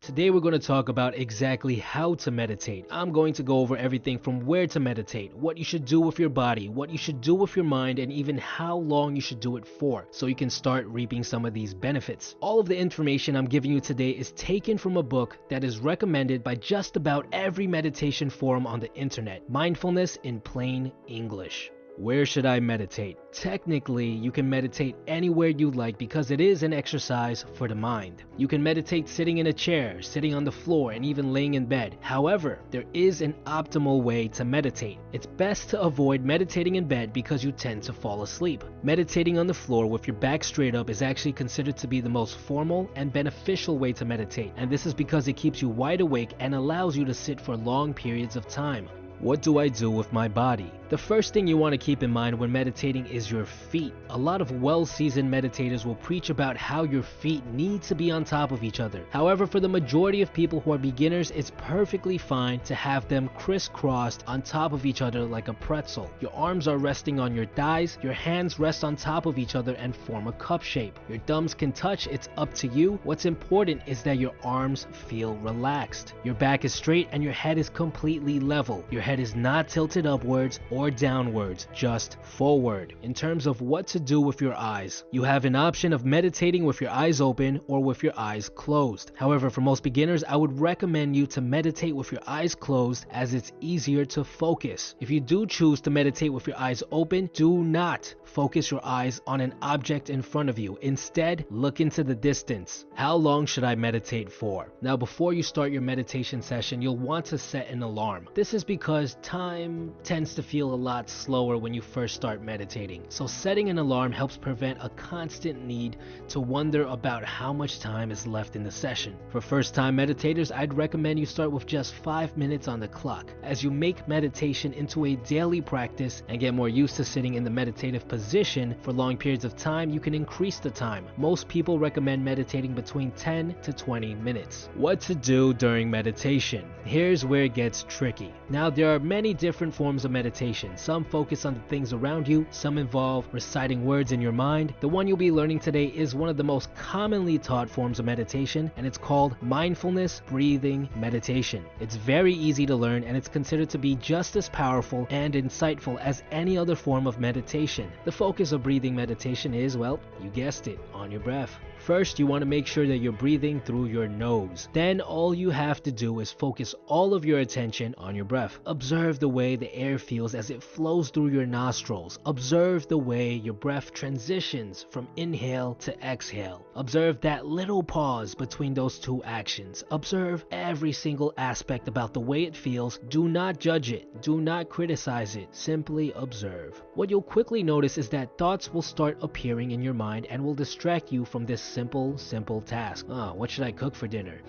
Today we're going to talk about exactly how to meditate. I'm going to go over everything from where to meditate, what you should do with your body, what you should do with your mind, and even how long you should do it for, so you can start reaping some of these benefits. All of the information I'm giving you today is taken from a book that is recommended by just about every meditation forum on the internet, Mindfulness in Plain English. Where should I meditate? Technically, you can meditate anywhere you like because it is an exercise for the mind. You can meditate sitting in a chair, sitting on the floor, and even laying in bed. However, there is an optimal way to meditate. It's best to avoid meditating in bed because you tend to fall asleep. Meditating on the floor with your back straight up is actually considered to be the most formal and beneficial way to meditate, and this is because it keeps you wide awake and allows you to sit for long periods of time. What do I do with my body? The first thing you want to keep in mind when meditating is your feet. A lot of well-seasoned meditators will preach about how your feet need to be on top of each other. However, for the majority of people who are beginners, it's perfectly fine to have them crisscrossed on top of each other like a pretzel. Your arms are resting on your thighs, your hands rest on top of each other and form a cup shape. Your thumbs can touch, it's up to you. What's important is that your arms feel relaxed. Your back is straight and your head is completely level. Your head is not tilted upwards or downwards, just forward. In terms of what to do with your eyes, you have an option of meditating with your eyes open or with your eyes closed. However, for most beginners, I would recommend you to meditate with your eyes closed as it's easier to focus. If you do choose to meditate with your eyes open, do not focus your eyes on an object in front of you. Instead, look into the distance. How long should I meditate for? Now, before you start your meditation session, you'll want to set an alarm. This is because time tends to feel a lot slower when you first start meditating. So setting an alarm helps prevent a constant need to wonder about how much time is left in the session. For first-time meditators, I'd recommend you start with just 5 minutes on the clock. As you make meditation into a daily practice and get more used to sitting in the meditative position for long periods of time, you can increase the time. Most people recommend meditating between 10 to 20 minutes. What to do during meditation? Here's where it gets tricky. Now, there are many different forms of meditation. Some focus on the things around you, some involve reciting words in your mind. The one you'll be learning today is one of the most commonly taught forms of meditation, and it's called mindfulness breathing meditation. It's very easy to learn, and it's considered to be just as powerful and insightful as any other form of meditation. The focus of breathing meditation is, well, you guessed it, on your breath. First, you want to make sure that you're breathing through your nose. Then all you have to do is focus all of your attention on your breath. Observe the way the air feels as it flows through your nostrils. Observe the way your breath transitions from inhale to exhale. Observe that little pause between those two actions. Observe every single aspect about the way it feels. Do not judge it. Do not criticize it. Simply observe. What you'll quickly notice is that thoughts will start appearing in your mind and will distract you from this simple task. What should I cook for dinner?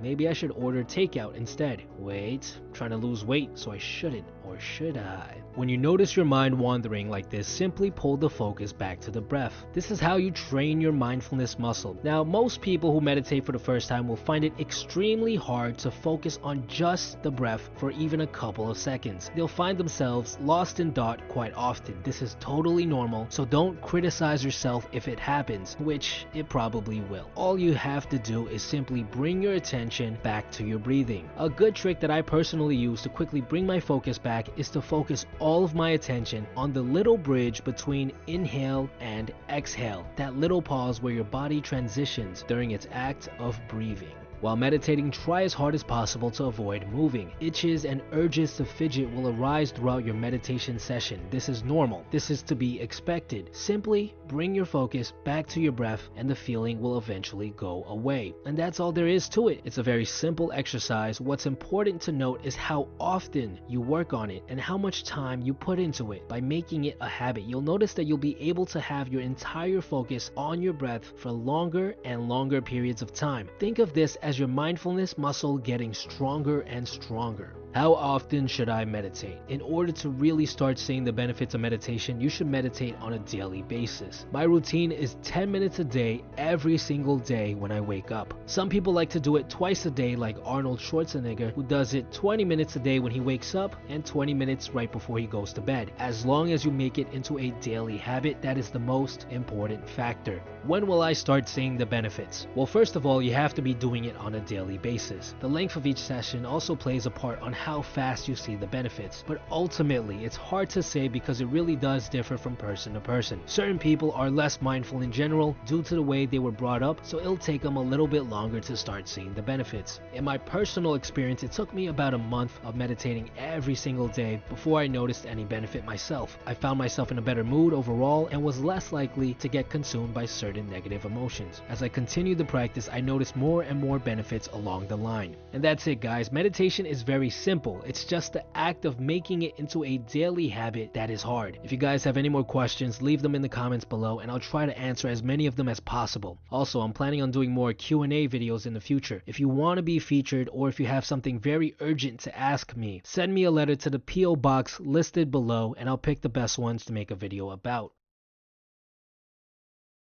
Maybe I should order takeout instead. Wait, I'm trying to lose weight, so I shouldn't, or should I? When you notice your mind wandering like this, simply pull the focus back to the breath. This is how you train your mindfulness muscle. Now, most people who meditate for the first time will find it extremely hard to focus on just the breath for even a couple of seconds. They'll find themselves lost in thought quite often. This is totally normal, so don't criticize yourself if it happens, which it probably will. All you have to do is simply bring your attention back to your breathing. A good trick that I personally use to quickly bring my focus back is to focus all of my attention on the little bridge between inhale and exhale, that little pause where your body transitions during its act of breathing. While meditating, try as hard as possible to avoid moving. Itches and urges to fidget will arise throughout your meditation session. This is normal. This is to be expected. Simply bring your focus back to your breath and the feeling will eventually go away. And that's all there is to it. It's a very simple exercise. What's important to note is how often you work on it and how much time you put into it. By making it a habit, you'll notice that you'll be able to have your entire focus on your breath for longer and longer periods of time. Think of this as your mindfulness muscle getting stronger and stronger. How often should I meditate? In order to really start seeing the benefits of meditation, you should meditate on a daily basis. My routine is 10 minutes a day, every single day when I wake up. Some people like to do it twice a day, like Arnold Schwarzenegger, who does it 20 minutes a day when he wakes up and 20 minutes right before he goes to bed. As long as you make it into a daily habit, that is the most important factor. When will I start seeing the benefits? Well, first of all, you have to be doing it on a daily basis. The length of each session also plays a part on how fast you see the benefits, but ultimately it's hard to say because it really does differ from person to person. Certain people are less mindful in general due to the way they were brought up, so it'll take them a little bit longer to start seeing the benefits. In my personal experience, it took me about a month of meditating every single day before I noticed any benefit myself. I found myself in a better mood overall and was less likely to get consumed by certain negative emotions. As I continued the practice, I noticed more and more benefits along the line. And that's it, guys. Meditation is very simple. It's just the act of making it into a daily habit that is hard. If you guys have any more questions, leave them in the comments below and I'll try to answer as many of them as possible. Also, I'm planning on doing more Q&A videos in the future. If you want to be featured or if you have something very urgent to ask me, send me a letter to the P.O. box listed below and I'll pick the best ones to make a video about.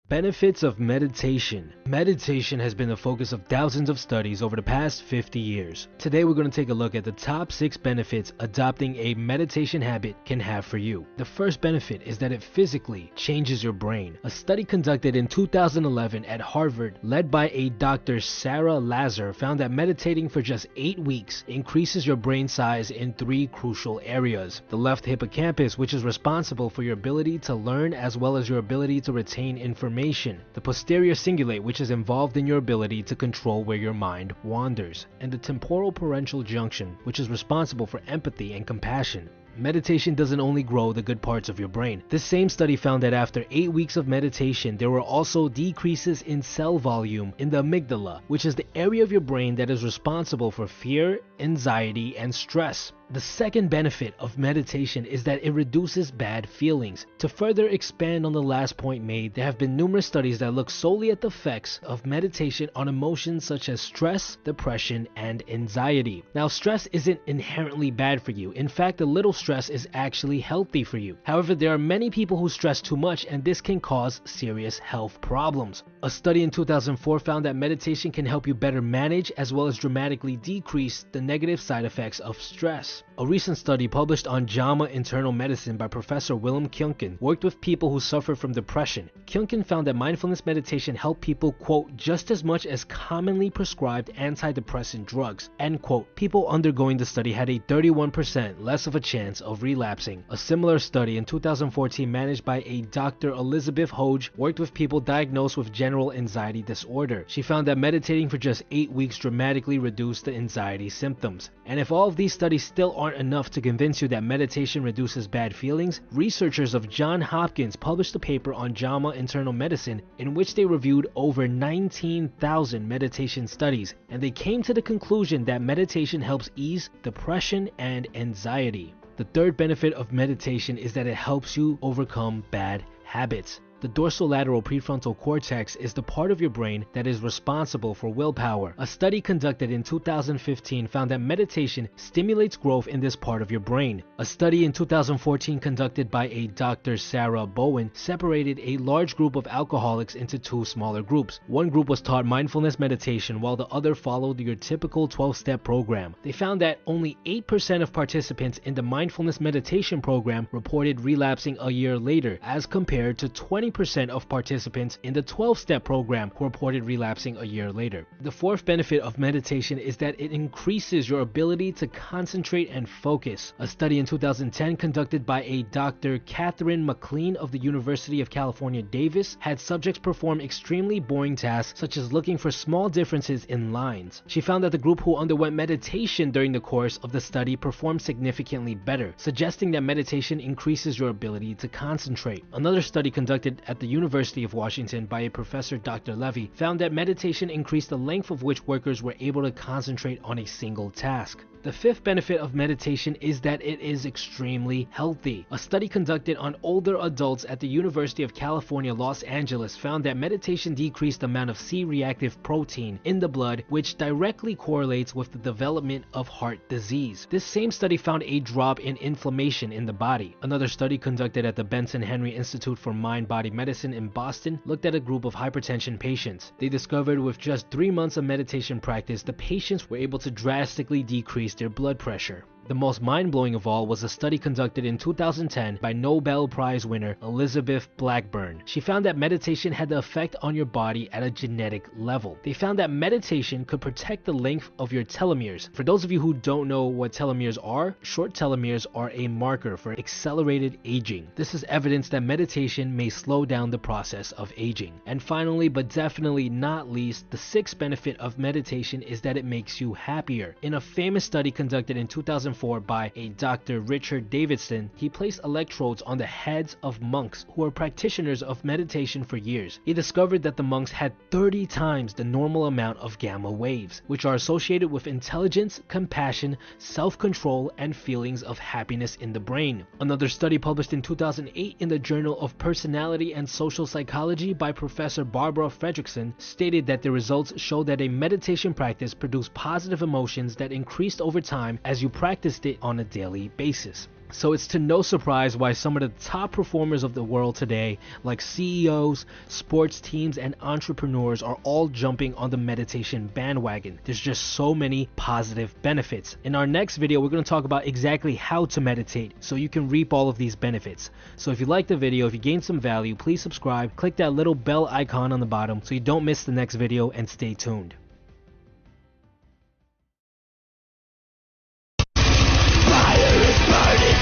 Benefits of meditation. Meditation has been the focus of thousands of studies over the past 50 years. Today we're going to take a look at the top 6 benefits adopting a meditation habit can have for you. The first benefit is that it physically changes your brain. A study conducted in 2011 at Harvard, led by a Dr. Sarah Lazar, found that meditating for just 8 weeks increases your brain size in 3 crucial areas. The left hippocampus, which is responsible for your ability to learn as well as your ability to retain information. The posterior cingulate, which is involved in your ability to control where your mind wanders. And the temporal parental junction, which is responsible for empathy and compassion. Meditation doesn't only grow the good parts of your brain. This same study found that after 8 weeks of meditation, there were also decreases in cell volume in the amygdala, which is the area of your brain that is responsible for fear, anxiety, and stress. The second benefit of meditation is that it reduces bad feelings. To further expand on the last point made, there have been numerous studies that look solely at the effects of meditation on emotions such as stress, depression, and anxiety. Now, stress isn't inherently bad for you. In fact, a little stress is actually healthy for you. However, there are many people who stress too much, and this can cause serious health problems. A study in 2004 found that meditation can help you better manage as well as dramatically decrease the negative side effects of stress. A recent study published on JAMA Internal Medicine by Professor Willem Kuyken worked with people who suffer from depression. Kuyken found that mindfulness meditation helped people, quote, just as much as commonly prescribed antidepressant drugs, end quote. People undergoing the study had a 31% less of a chance of relapsing. A similar study in 2014 managed by a Dr. Elizabeth Hoge worked with people diagnosed with general anxiety disorder. She found that meditating for just 8 weeks dramatically reduced the anxiety symptoms. And if all of these studies still aren't enough to convince you that meditation reduces bad feelings, researchers of Johns Hopkins published a paper on JAMA Internal Medicine in which they reviewed over 19,000 meditation studies, and they came to the conclusion that meditation helps ease depression and anxiety. The third benefit of meditation is that it helps you overcome bad habits. The dorsolateral prefrontal cortex is the part of your brain that is responsible for willpower. A study conducted in 2015 found that meditation stimulates growth in this part of your brain. A study in 2014 conducted by a Dr. Sarah Bowen separated a large group of alcoholics into 2 smaller groups. One group was taught mindfulness meditation while the other followed your typical 12-step program. They found that only 8% of participants in the mindfulness meditation program reported relapsing a year later, as compared to 20% of participants in the 12-step program who reported relapsing a year later. The fourth benefit of meditation is that it increases your ability to concentrate and focus. A study in 2010 conducted by a Dr. Catherine McLean of the University of California, Davis had subjects perform extremely boring tasks such as looking for small differences in lines. She found that the group who underwent meditation during the course of the study performed significantly better, suggesting that meditation increases your ability to concentrate. Another study conducted at the University of Washington by a professor, Dr. Levy, found that meditation increased the length of which workers were able to concentrate on a single task. The fifth benefit of meditation is that it is extremely healthy. A study conducted on older adults at the University of California, Los Angeles found that meditation decreased the amount of C-reactive protein in the blood, which directly correlates with the development of heart disease. This same study found a drop in inflammation in the body. Another study conducted at the Benson Henry Institute for Mind-Body Medicine in Boston looked at a group of hypertension patients. They discovered with just 3 months of meditation practice, the patients were able to drastically decrease their blood pressure. The most mind-blowing of all was a study conducted in 2010 by Nobel Prize winner Elizabeth Blackburn. She found that meditation had the effect on your body at a genetic level. They found that meditation could protect the length of your telomeres. For those of you who don't know what telomeres are, short telomeres are a marker for accelerated aging. This is evidence that meditation may slow down the process of aging. And finally, but definitely not least, the sixth benefit of meditation is that it makes you happier. In a famous study conducted in 2004 by a Dr. Richard Davidson, he placed electrodes on the heads of monks who were practitioners of meditation for years. He discovered that the monks had 30 times the normal amount of gamma waves, which are associated with intelligence, compassion, self-control, and feelings of happiness in the brain. Another study published in 2008 in the Journal of Personality and Social Psychology by Professor Barbara Fredrickson stated that the results showed that a meditation practice produced positive emotions that increased over time as you practiced it on a daily basis. So it's to no surprise why some of the top performers of the world today, like CEOs, sports teams, and entrepreneurs, are all jumping on the meditation bandwagon. There's just so many positive benefits. In our next video, we're going to talk about exactly how to meditate so you can reap all of these benefits. So if you liked the video, if you gained some value, please subscribe, click that little bell icon on the bottom so you don't miss the next video, and stay tuned.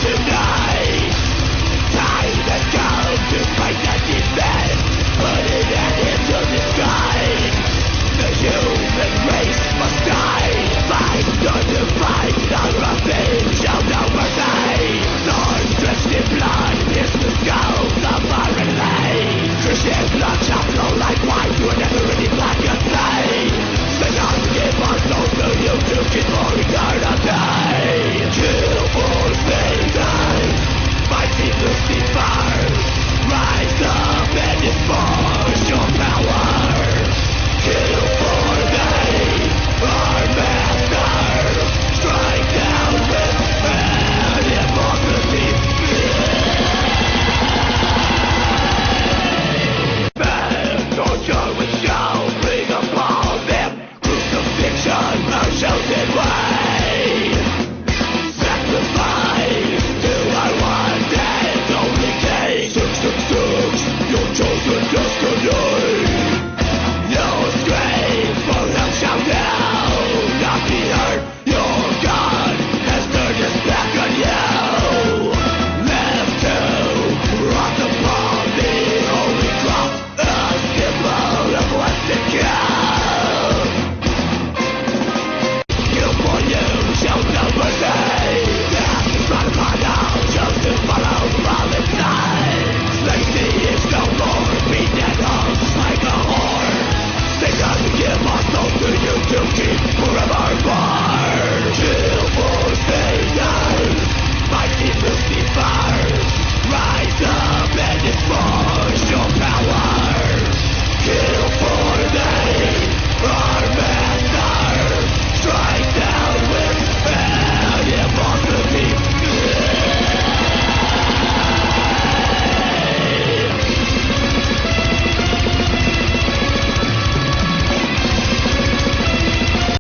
Tonight, time has come to fight the demon, put an end to the sky. The human race must die. Fight, not to fight, our revenge shall no mercy. Swords drenched in blood, pierce the skulls of our enemies. Christian blood shall flow like wine to a never-ending black sea. Spend our give our souls to you to keep for eternity. Kill for Satan, mighty Lucifer, rise up and enforce your power. Kill for they, our master, strike down with an hypocrisy. Man, torture which shall bring upon them crucifixion, our chosen way.